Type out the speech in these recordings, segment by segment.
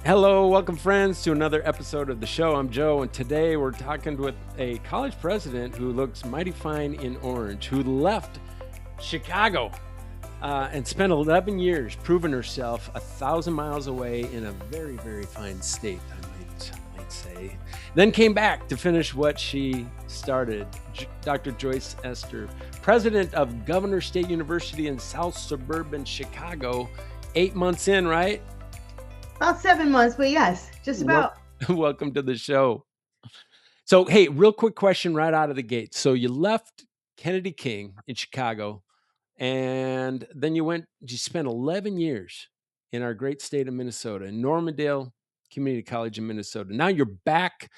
Hello, welcome friends to another episode of the show. I'm Joe, and today we're talking with a college president who looks mighty fine in orange, who left Chicago and spent 11 years proving herself 1,000 miles away in a very, very fine state, I might say. Then came back to finish what she started. Dr. Joyce Ester, president of Governor State University in South Suburban Chicago, 8 months in, right? About 7 months, but yes, just Wel- about. Welcome to the show. So, hey, real quick question right out of the gate. So, you left Kennedy King in Chicago, and then you spent 11 years in our great state of Minnesota, in Normandale Community College in Minnesota. Now you're back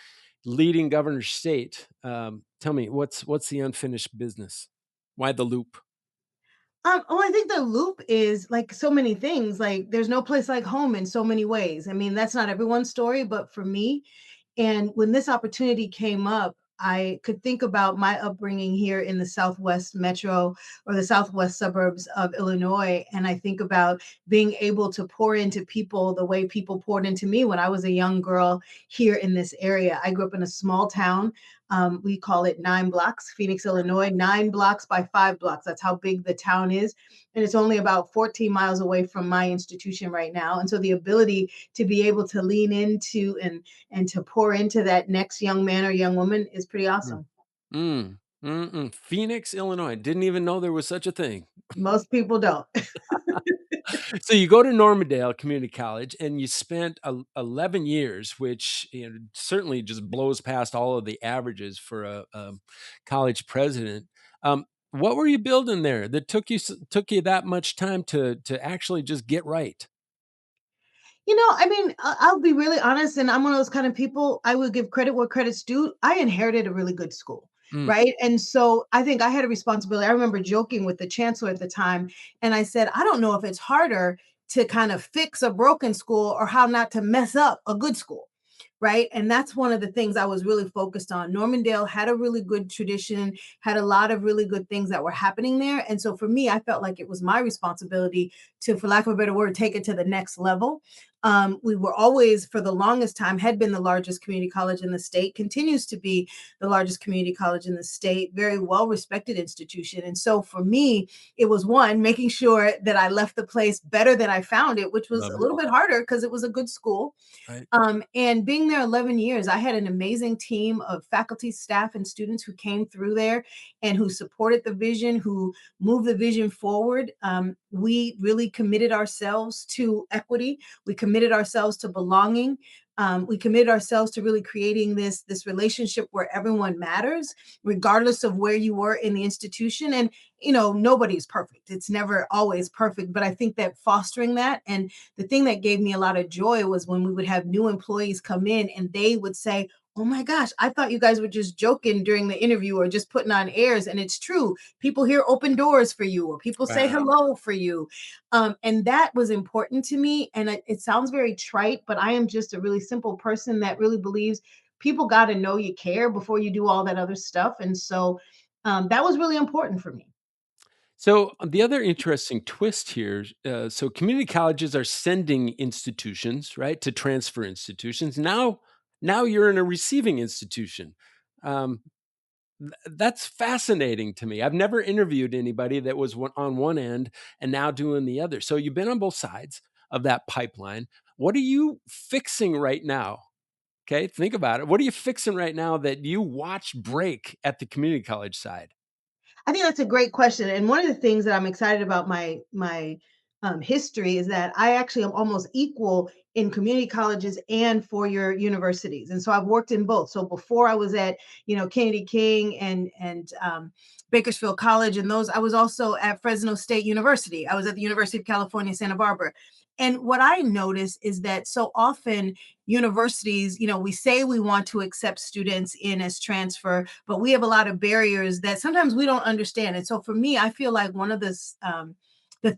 leading Governor State. Tell me, what's the unfinished business? Why the loop? I think the loop is like so many things. Like, there's no place like home in so many ways. I mean, that's not everyone's story, but for me, and when this opportunity came up, I could think about my upbringing here in the Southwest metro or the Southwest suburbs of Illinois. And I think about being able to pour into people the way people poured into me when I was a young girl here in this area. I grew up in a small town. We call it 9 blocks, Phoenix, Illinois, 9 blocks by 5 blocks. That's how big the town is. And it's only about 14 miles away from my institution right now. And so the ability to be able to lean into and to pour into that next young man or young woman is pretty Mm. awesome. Phoenix, Illinois. Didn't even know there was such a thing. Most people don't. So you go to Normandale Community College and you spent 11 years, which certainly just blows past all of the averages for a college president. What were you building there that took you that much time to actually just get right? I mean, I'll be really honest, and I'm one of those kind of people. I would give credit where credit's due. I inherited a really good school, Mm, right? And so I think I had a responsibility. I remember joking with the chancellor at the time, and I said, I don't know if it's harder to kind of fix a broken school or how not to mess up a good school. Right. And that's one of the things I was really focused on. Normandale had a really good tradition, had a lot of really good things that were happening there. And so for me, I felt like it was my responsibility to, for lack of a better word, take it to the next level. We were always, for the longest time, had been the largest community college in the state, continues to be the largest community college in the state, very well respected institution. And so for me, it was one, making sure that I left the place better than I found it, which was love a it. little bit harder because it was a good school. Right. And being there 11 years, I had an amazing team of faculty, staff, and students who came through there and who supported the vision, who moved the vision forward. We really committed ourselves to equity. We committed ourselves to belonging. We committed ourselves to really creating this relationship where everyone matters, regardless of where you were in the institution. And nobody's perfect. It's never always perfect. But I think that fostering that, and the thing that gave me a lot of joy was when we would have new employees come in and they would say, oh my gosh, I thought you guys were just joking during the interview or just putting on airs. And it's true. People here open doors for you or people say Wow. hello for you. And that was important to me. And it sounds very trite, but I am just a really simple person that really believes people got to know you care before you do all that other stuff. And so that was really important for me. So the other interesting twist here, so community colleges are sending institutions, right, to transfer institutions. Now you're in a receiving institution. Um, that's fascinating to me. I've never interviewed anybody that was on one end and now doing the other. So you've been on both sides of that pipeline. What are you fixing right now? Okay, think about it. What are you fixing right now that you watch break at the community college side? I think that's a great question. And one of the things that I'm excited about my history is that I actually am almost equal in community colleges and four-year universities. And so I've worked in both. So before I was at, Kennedy King and Bakersfield College and those, I was also at Fresno State University. I was at the University of California, Santa Barbara. And what I notice is that so often universities, we say we want to accept students in as transfer, but we have a lot of barriers that sometimes we don't understand. And so for me, I feel like one of the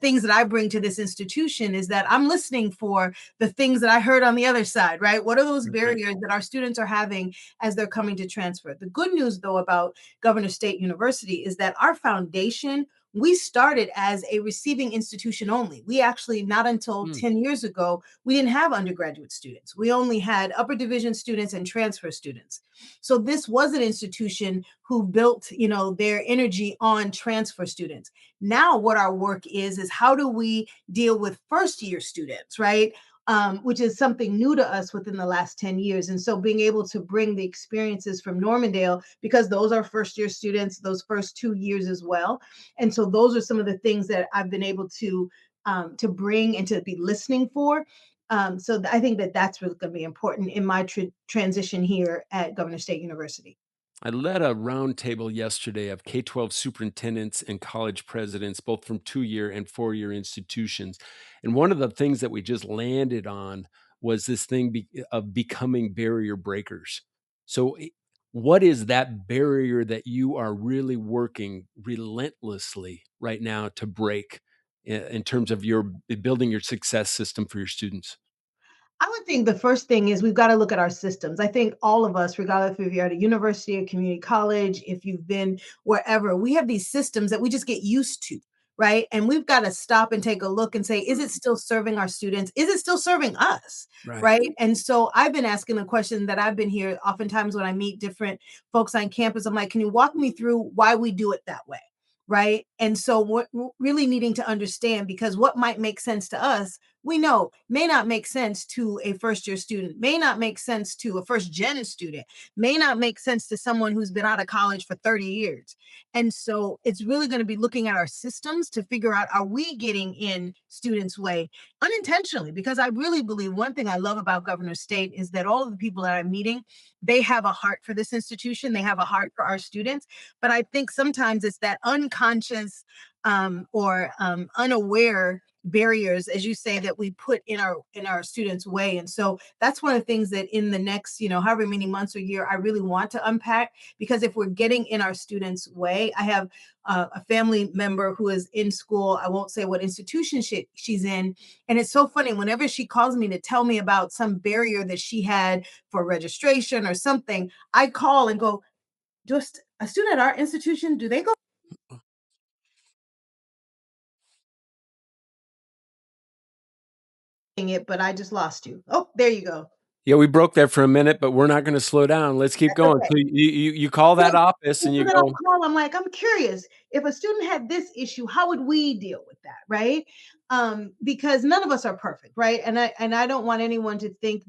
things that I bring to this institution is that I'm listening for the things that I heard on the other side, right? What are those Right. barriers that our students are having as they're coming to transfer? The good news, though, about Governor State University is that our foundation we started as a receiving institution only. We actually, not until Mm. 10 years ago, we didn't have undergraduate students. We only had upper division students and transfer students. So this was an institution who built, their energy on transfer students. Now what our work is how do we deal with first year students, right? Which is something new to us within the last 10 years. And so being able to bring the experiences from Normandale, because those are first year students, those first 2 years as well. And so those are some of the things that I've been able to bring and to be listening for. So I think that that's really going to be important in my transition here at Governor State University. I led a roundtable yesterday of K 12 superintendents and college presidents, both from 2 year and 4 year institutions. And one of the things that we just landed on was this thing of becoming barrier breakers. So, what is that barrier that you are really working relentlessly right now to break in terms of your building your success system for your students? I would think the first thing is we've got to look at our systems. I think all of us, regardless if you're at a university, a community college, if you've been wherever, we have these systems that we just get used to, right? And we've got to stop and take a look and say, is it still serving our students? Is it still serving us? Right. Right. And so I've been asking the question that I've been here oftentimes when I meet different folks on campus. I'm like, can you walk me through why we do it that way? Right. And so we're really needing to understand because what might make sense to us we know may not make sense to a first year student, may not make sense to a first gen student, may not make sense to someone who's been out of college for 30 years. And so it's really going to be looking at our systems to figure out are we getting in students' way unintentionally? Because I really believe one thing I love about Governor State is that all of the people that I'm meeting, they have a heart for this institution, they have a heart for our students. But I think sometimes it's that unconscious or unaware barriers as you say that we put in our students way. And so that's one of the things that in the next however many months or year I really want to unpack, because if we're getting in our students way, I have a family member who is in school. I won't say what institution she's in, and it's so funny whenever she calls me to tell me about some barrier that she had for registration or something. I call and go, just a student at our institution, do they go it, but I just lost you. Oh, there you go. Yeah, we broke there for a minute, but we're not gonna slow down. Let's keep That's going. okay. So you call So that office and so you then I'll go, call, I'm like, I'm curious, if a student had this issue, how would we deal with that, right? Because none of us are perfect, right? And I don't want anyone to think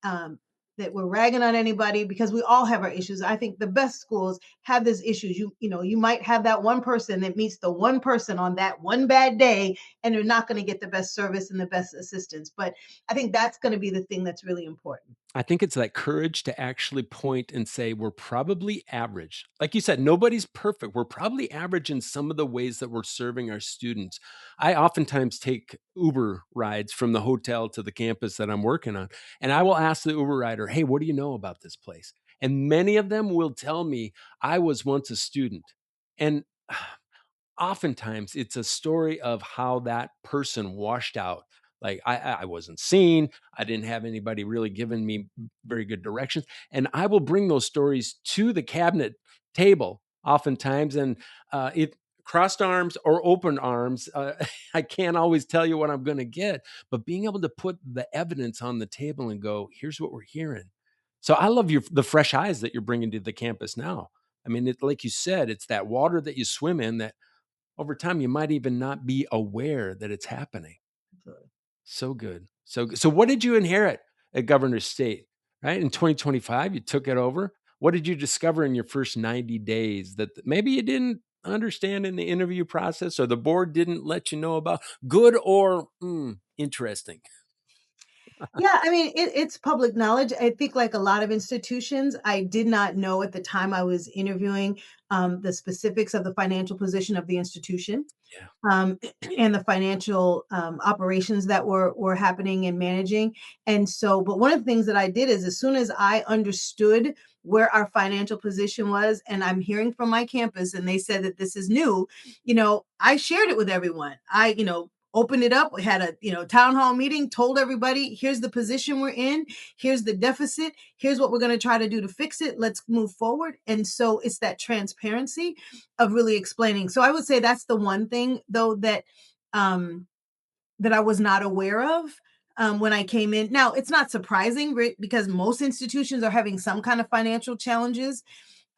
um that we're ragging on anybody because we all have our issues. I think the best schools have these issues. You might have that one person that meets the one person on that one bad day, and they're not going to get the best service and the best assistance. But I think that's going to be the thing that's really important. I think it's that courage to actually point and say, "We're probably average." Like you said, nobody's perfect. We're probably average in some of the ways that we're serving our students. I oftentimes take Uber rides from the hotel to the campus that I'm working on, and I will ask the Uber rider, "Hey, what do you know about this place?" And many of them will tell me, "I was once a student." And oftentimes it's a story of how that person washed out. Like I wasn't seen, I didn't have anybody really giving me very good directions, and I will bring those stories to the cabinet table oftentimes, and it crossed arms or open arms. I can't always tell you what I'm going to get, but being able to put the evidence on the table and go, here's what we're hearing. So I love the fresh eyes that you're bringing to the campus now. I mean, like you said, it's that water that you swim in that over time, you might even not be aware that it's happening. So good. So what did you inherit at Governor's State, right? In 2025, you took it over. What did you discover in your first 90 days that maybe you didn't understand in the interview process or the board didn't let you know about? Good or interesting? Yeah, I mean, it's public knowledge. I think, like a lot of institutions, I did not know at the time I was interviewing the specifics of the financial position of the institution, Yeah. um, and the financial operations that were happening and managing. And so, but one of the things that I did is, as soon as I understood where our financial position was, and I'm hearing from my campus, and they said that this is new, I shared it with everyone. opened it up. We had a town hall meeting, told everybody, here's the position we're in, here's the deficit, here's what we're going to try to do to fix it. Let's move forward. And so it's that transparency of really explaining. So I would say that's the one thing though um that I was not aware of when I came in. Now, it's not surprising, right? Because most institutions are having some kind of financial challenges.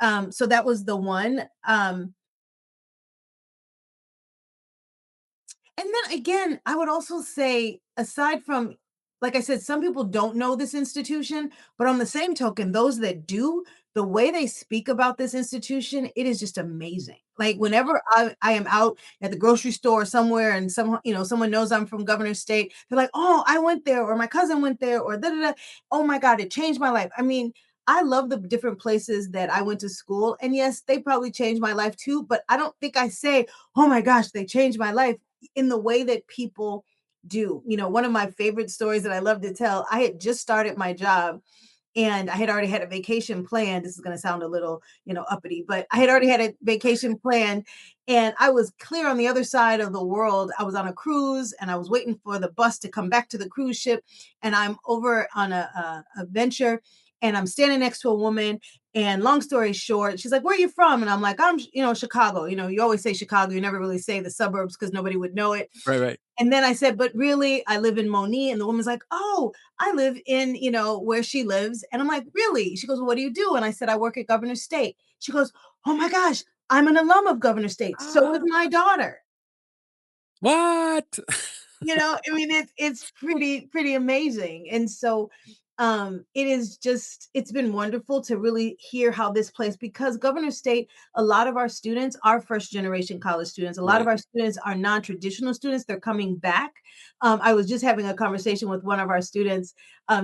So that was the one. And then again, I would also say, aside from, like I said, some people don't know this institution, but on the same token, those that do, the way they speak about this institution, it is just amazing. Like whenever I am out at the grocery store or somewhere and someone knows I'm from Governor State, they're like, oh, I went there, or my cousin went there, or da da da. Oh my God, it changed my life. I mean, I love the different places that I went to school. And yes, they probably changed my life too, but I don't think I say, oh my gosh, they changed my life in the way that people do. One of my favorite stories that I love to tell, I had just started my job and I had already had a vacation planned. This is going to sound a little, uppity, but I had already had a vacation planned and I was clear on the other side of the world. I was on a cruise and I was waiting for the bus to come back to the cruise ship. And I'm over on a venture and I'm standing next to a woman. And long story short, she's like, where are you from? And I'm like, I'm, Chicago. You always say Chicago. You never really say the suburbs because nobody would know it. Right, right. And then I said, but really, I live in Moni. And the woman's like, oh, I live in, where she lives. And I'm like, really? She goes, well, what do you do? And I said, I work at Governor State. She goes, oh my gosh, I'm an alum of Governor State. So is Ah, my daughter. what? I mean, it's pretty amazing. And so it is just it's been wonderful to really hear how this place, because Governor State, a lot of our students are first generation college students. A lot of Right. our students are non-traditional students. They're coming back. I was just having a conversation with one of our students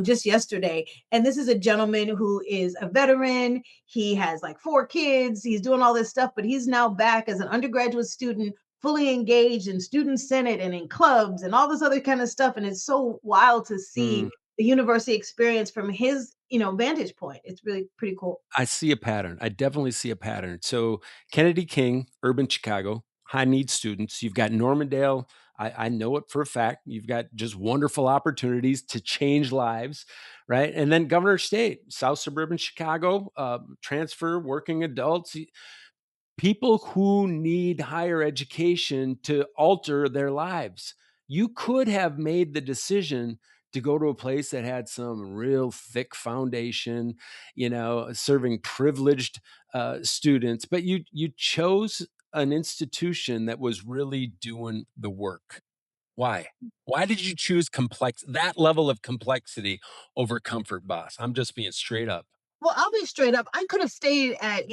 just yesterday, and this is a gentleman who is a veteran. He has like 4 kids. He's doing all this stuff, but he's now back as an undergraduate student, fully engaged in student senate and in clubs and all this other kind of stuff. And it's so wild to see Mm. the university experience from his, vantage point. It's really pretty cool. I see a pattern. I definitely see a pattern. So Kennedy King, urban Chicago, high need students. You've got Normandale. I know it for a fact. You've got just wonderful opportunities to change lives, right? And then Governor State, South suburban Chicago, transfer, working adults, people who need higher education to alter their lives. You could have made the decision to go to a place that had some real thick foundation, serving privileged students, but you chose an institution that was really doing the work. Why? Why did you choose that level of complexity over comfort, boss? I'm just being straight up. Well, I'll be straight up. I could have stayed at,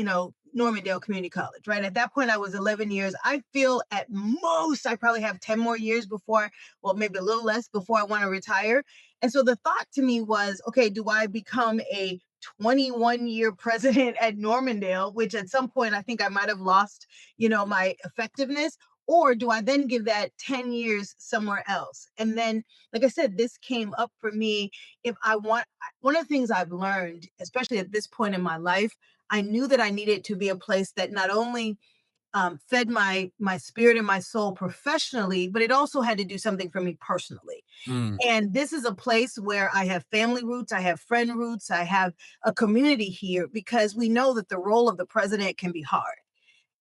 Normandale Community College, right? At that point, I was 11 years. I feel at most I probably have 10 more years before, well, maybe a little less before I want to retire. And so the thought to me was, okay, do I become a 21-year president at Normandale, which at some point I think I might have lost, my effectiveness? Or do I then give that 10 years somewhere else? And then, like I said, this came up for me. If I want, one of the things I've learned, especially at this point in my life, I knew that I needed to be a place that not only fed my spirit and my soul professionally, but it also had to do something for me personally. Mm, And this is a place where I have family roots, I have friend roots, I have a community here, because we know that the role of the president can be hard.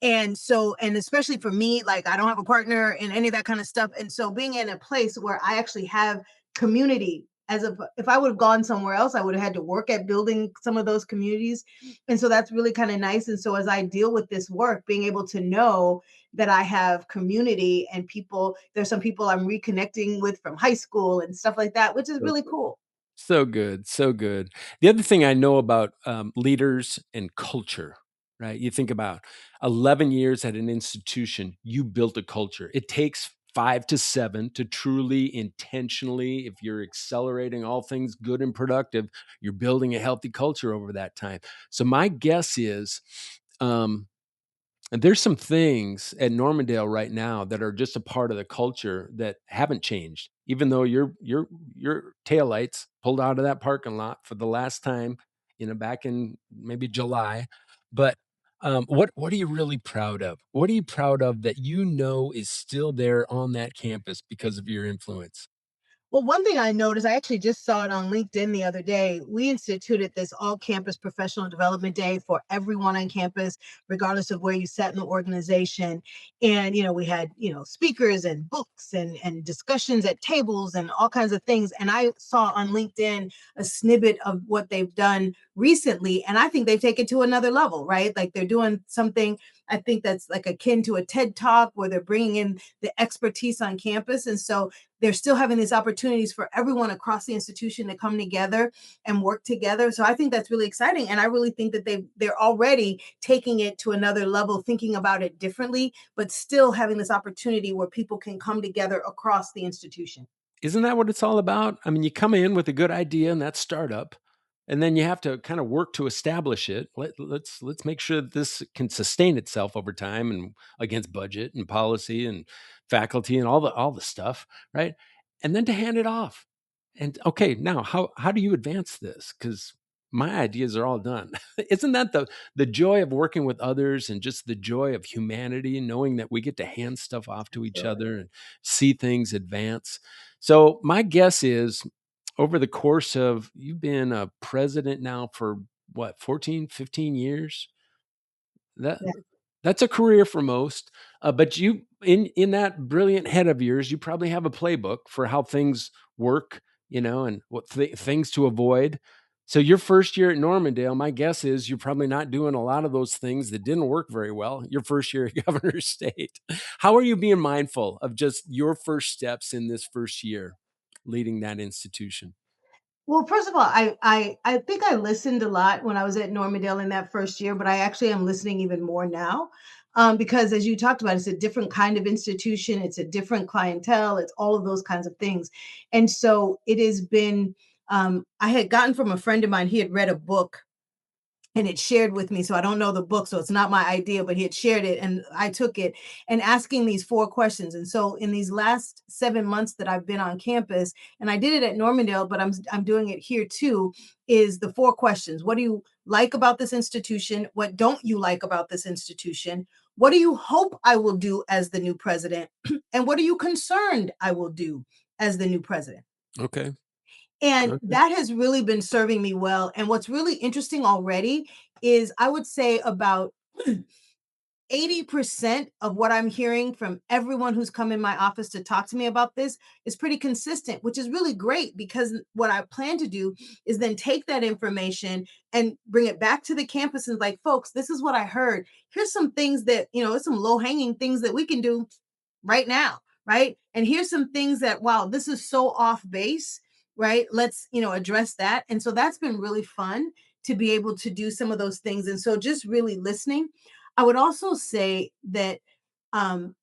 And so, and especially for me, like I don't have a partner and any of that kind of stuff. And so being in a place where I actually have community, as if I would have gone somewhere else, I would have had to work at building some of those communities. And so that's really kind of nice. And so as I deal with this work, being able to know that I have community and people, there's some people I'm reconnecting with from high school and stuff like that, which is so really good. cool. So good, so good. The other thing I know about leaders and culture, right? You think about 11 years at an institution, you built a culture. It takes 5 to 7 to truly intentionally, if you're accelerating all things good and productive, you're building a healthy culture over that time. So my guess is, um, and there's some things at Normandale right now that are just a part of the culture that haven't changed, even though your taillights pulled out of that parking lot for the last time, back in maybe July. But What are you really proud of? What are you proud of that you know is still there on that campus because of your influence? Well, one thing I noticed, I actually just saw it on LinkedIn the other day. We instituted this all campus professional development day for everyone on campus, regardless of where you sat in the organization. And, we had, speakers and books and discussions at tables and all kinds of things. And I saw on LinkedIn a snippet of what they've done recently. And I think they've taken it to another level, right? Like they're doing something, I think that's like akin to a TED talk where they're bringing in the expertise on campus. And so they're still having these opportunities for everyone across the institution to come together and work together. So I think that's really exciting, and I really think that they're already taking it to another level, thinking about it differently, but still having this opportunity where people can come together across the institution. Isn't that what it's all about? I mean, you come in with a good idea and that startup, and then you have to kind of work to establish it. Let's make sure that this can sustain itself over time and against budget and policy and faculty and all the stuff, right? And then to hand it off. And okay, now how do you advance this? Because my ideas are all done. Isn't that the joy of working with others and just the joy of humanity, knowing that we get to hand stuff off to each Absolutely. other and see things advance? So my guess is over the course of you've been a president now for what, 14, 15 years? That Yeah. that's a career for most, but you in that brilliant head of yours, you probably have a playbook for how things work, and what things to avoid. So your first year at Normandale, my guess is you're probably not doing a lot of those things that didn't work very well. Your first year at governor's state. How are you being mindful of just your first steps in this first year leading that institution? Well, first of all, I think I listened a lot when I was at Normandale in that first year, but I actually am listening even more now. Because as you talked about, it's a different kind of institution, it's a different clientele, it's all of those kinds of things. And so it has been, I had gotten from a friend of mine, he had read a book and it shared with me. So I don't know the book, so it's not my idea, but he had shared it and I took it and asking these four questions. And so in these last 7 months that I've been on campus, and I did it at Normandale, but I'm doing it here too, is the four questions. What do you like about this institution? What don't you like about this institution? What do you hope I will do as the new president? And what are you concerned I will do as the new president? Okay. And Okay. that has really been serving me well. And what's really interesting already is I would say about 80% of what I'm hearing from everyone who's come in my office to talk to me about this is pretty consistent, which is really great because what I plan to do is then take that information and bring it back to the campus and like, folks, this is what I heard. Here's some things that, there's some low hanging things that we can do right now, right? And here's some things that, wow, this is so off base, right? Let's, address that. And so that's been really fun to be able to do some of those things. And so just really listening. I would also say that um,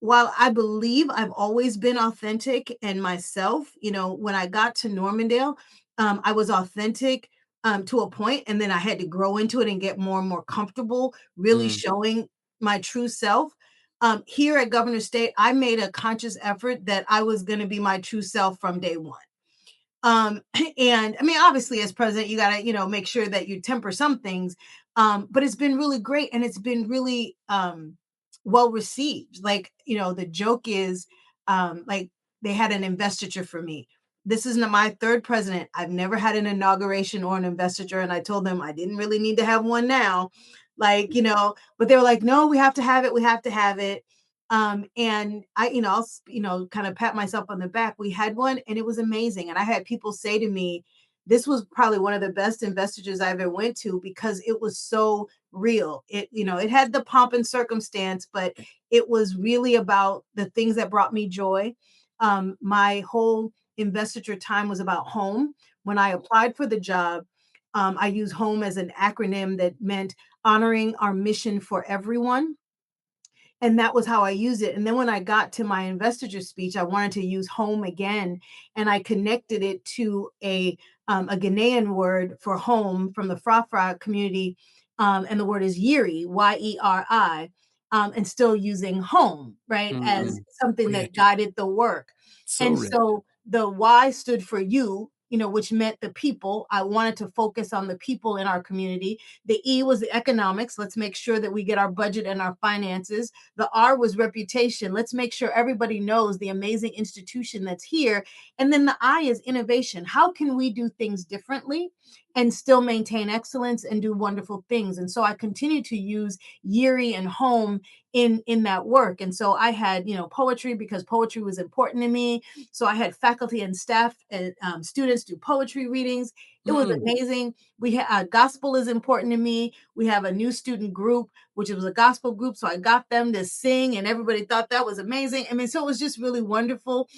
while I believe I've always been authentic and myself, when I got to Normandale, I was authentic to a point, and then I had to grow into it and get more and more comfortable, really Mm, showing my true self. Here at Governor State, I made a conscious effort that I was going to be my true self from day one. And I mean, obviously, as president, you got to, make sure that you temper some things. But it's been really great and it's been really well received. Like, the joke is like they had an investiture for me. This is my third president. I've never had an inauguration or an investiture. And I told them I didn't really need to have one now. Like, but they were like, no, we have to have it. We have to have it. And I, kind of pat myself on the back. We had one and it was amazing. And I had people say to me, this was probably one of the best investitures I ever went to because it was so real. It had the pomp and circumstance, but it was really about the things that brought me joy. My whole investiture time was about home. When I applied for the job, I use home as an acronym that meant honoring our mission for everyone, and that was how I used it. And then when I got to my investiture speech, I wanted to use home again, and I connected it to a Ghanaian word for home from the Frafra community, and the word is Yeri, Yeri, and still using home, right, as mm, something that rich, guided the work. so And rich. so the Y stood for you, which meant the people. I wanted to focus on the people in our community. The E was the economics. Let's make sure that we get our budget and our finances. The R was reputation. Let's make sure everybody knows the amazing institution that's here. And then the I is innovation. How can we do things differently and still maintain excellence and do wonderful things? And so I continue to use Yeri and home in that work. And so I had, poetry, because poetry was important to me. So I had faculty and staff and students do poetry readings. It was Mm. amazing. We had gospel is important to me. We have a new student group, which was a gospel group. So I got them to sing, and everybody thought that was amazing. I mean, so it was just really wonderful.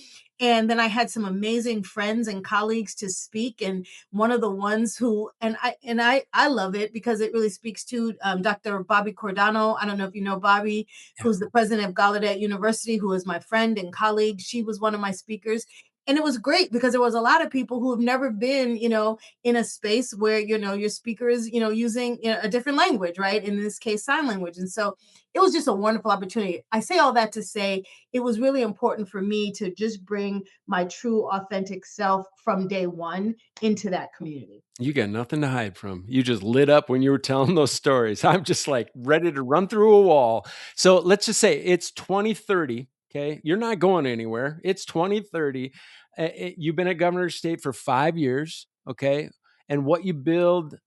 And then I had some amazing friends and colleagues to speak. And one of the ones who, and I love it because it really speaks to Dr. Bobby Cordano. I don't know if you know Bobby, Yeah. who's the president of Gallaudet University, who is my friend and colleague. She was one of my speakers. And it was great because there was a lot of people who have never been, in a space where, your speaker is, using a different language, right? In this case, sign language. And so it was just a wonderful opportunity. I say all that to say it was really important for me to just bring my true, authentic self from day one into that community. You got nothing to hide from. You just lit up when you were telling those stories. I'm just like ready to run through a wall. So let's just say it's 2030. Okay. You're not going anywhere. It's 2030. You've been at Governor's State for 5 years. Okay. And what are you building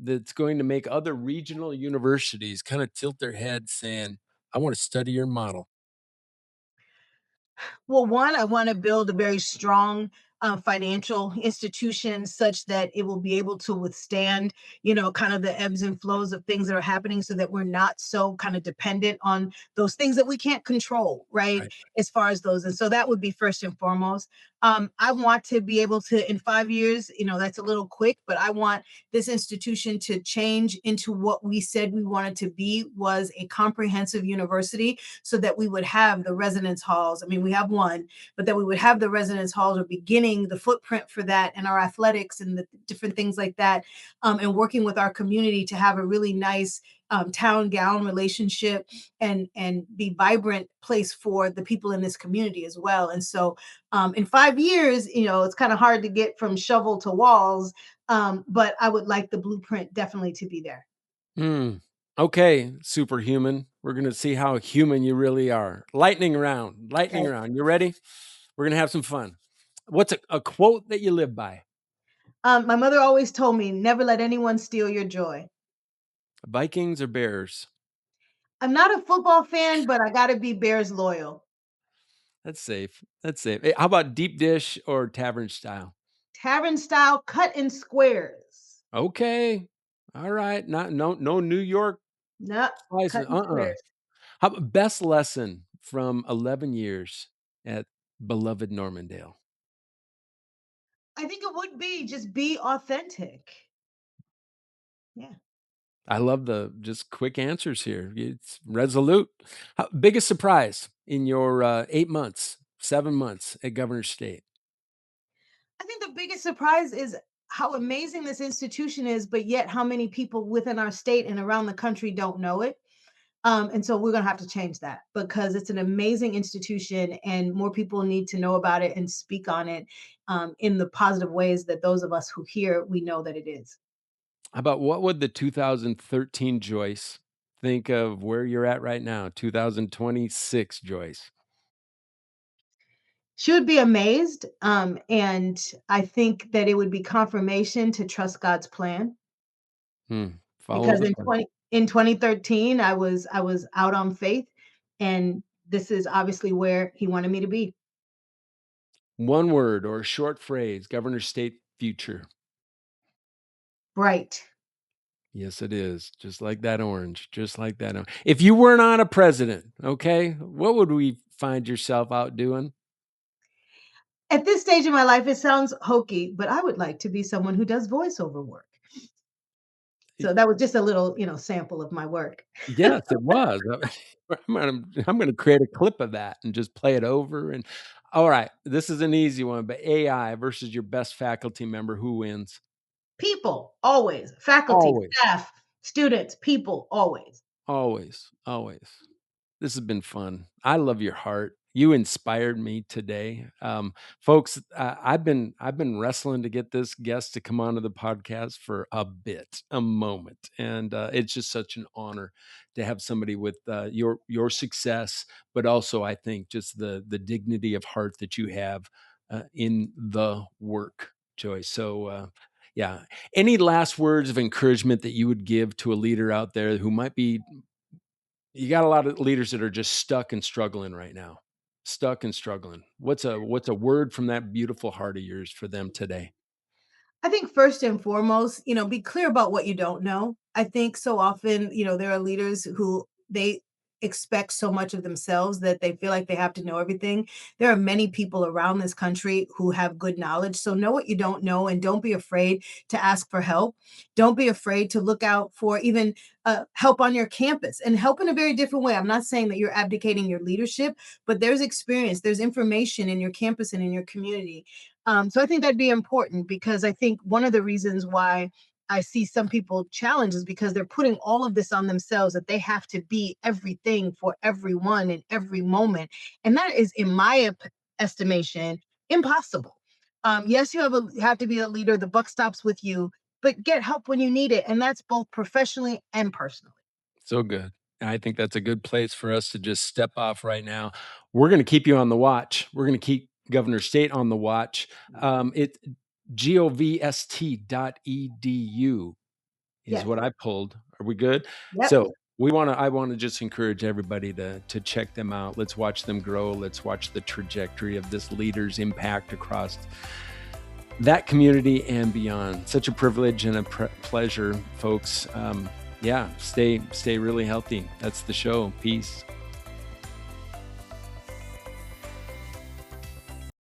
that's going to make other regional universities kind of tilt their heads saying, I want to study your model? Well, one, I want to build a very strong financial institution such that it will be able to withstand, kind of the ebbs and flows of things that are happening so that we're not so kind of dependent on those things that we can't control, right? Right. As far as those. And so that would be first and foremost. I want to be able to, in 5 years, that's a little quick, but I want this institution to change into what we said we wanted to be, was a comprehensive university, so that we would have the residence halls. I mean, we have one, but that we would have the residence halls, or beginning the footprint for that, and our athletics and the different things like that, and working with our community to have a really nice town gown relationship, and be vibrant place for the people in this community as well. And so in 5 years, it's kind of hard to get from shovel to walls, but I would like the blueprint definitely to be there. Mm. Okay, superhuman. We're going to see how human you really are. Lightning round, lightning Okay. round. You ready? We're going to have some fun. What's a quote that you live by? My mother always told me, never let anyone steal your joy. Vikings or Bears? I'm not a football fan, but I got to be Bears loyal. That's safe. That's safe. How about deep dish or tavern style? Tavern style, cut in squares. Okay. All right. Not no New York No, cut slices. in squares. How about best lesson from 11 years at beloved Normandale? I think it would be just be authentic. Yeah. I love the just quick answers here. It's resolute. Biggest surprise in your 8 months, 7 months at Governor's State? I think the biggest surprise is how amazing this institution is, but yet how many people within our state and around the country don't know it. And so we're going to have to change that, because it's an amazing institution and more people need to know about it and speak on it in the positive ways that those of us who hear, we know that it is. How about what would the 2013 Joyce think of where you're at right now, 2026 Joyce? She would be amazed. And I think that it would be confirmation to trust God's plan, Follow because the in sun. 2013 I was out on faith, and this is obviously where he wanted me to be. One word or a short phrase, Governor's State future. Bright. Yes, it is. Just like that orange, just like that. If you were not a president, okay, what would we find yourself out doing? At this stage in my life, it sounds hokey, but I would like to be someone who does voiceover work. Y- So that was just a little, sample of my work. Yes, it was. I'm gonna create a clip of that and just play it over. And all right, this is an easy one, but AI versus your best faculty member, who wins? People, always. Faculty, Always, staff, students, people, always. always, always. This has been fun. I love your heart. You inspired me today. Folks, I've been wrestling to get this guest to come onto the podcast for a moment, and it's just such an honor to have somebody with your success, but also I think just the dignity of heart that you have in the work, Joyce. So yeah, any last words of encouragement that you would give to a leader out there who might be, you got a lot of leaders that are just stuck and struggling right now. Stuck and struggling. What's a word from that beautiful heart of yours for them today? I think first and foremost, be clear about what you don't know. I think so often, there are leaders who they expect so much of themselves that they feel like they have to know everything. There are many people around this country who have good knowledge. So know what you don't know and don't be afraid to ask for help. Don't be afraid to look out for even help on your campus and help in a very different way. I'm not saying that you're abdicating your leadership, but there's experience, there's information in your campus and in your community. So I think that'd be important because I think one of the reasons why I see some people challenge is because they're putting all of this on themselves that they have to be everything for everyone in every moment. And that is, in my estimation, impossible. Yes, have to be a leader. The buck stops with you, but get help when you need it. And that's both professionally and personally. So good. I think that's a good place for us to just step off right now. We're going to keep you on the watch. We're going to keep Governor State on the watch. It govst.edu is Yes. what I pulled. Are we good? Yep. So I want to just encourage everybody to check them out. Let's watch them grow. Let's watch the trajectory of this leader's impact across that community and beyond. Such a privilege and a pleasure, folks. Yeah, stay really healthy. That's the show. Peace.